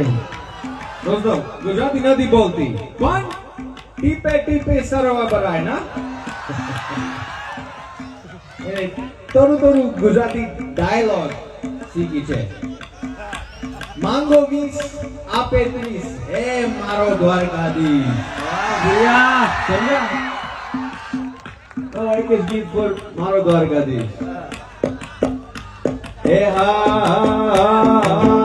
दोस्तों गुजराती नहीं बोलती कौन टीपे टीपे सरोवर भराय ना तोरू तोरू गुजराती डायलॉग सीखी छे માંગો 20 આપે 30 હે મારો દ્વારકાધીશ વાહ ભૈયા સમજા તો એક ગીત પર મારો દ્વારકાધીશ હે હા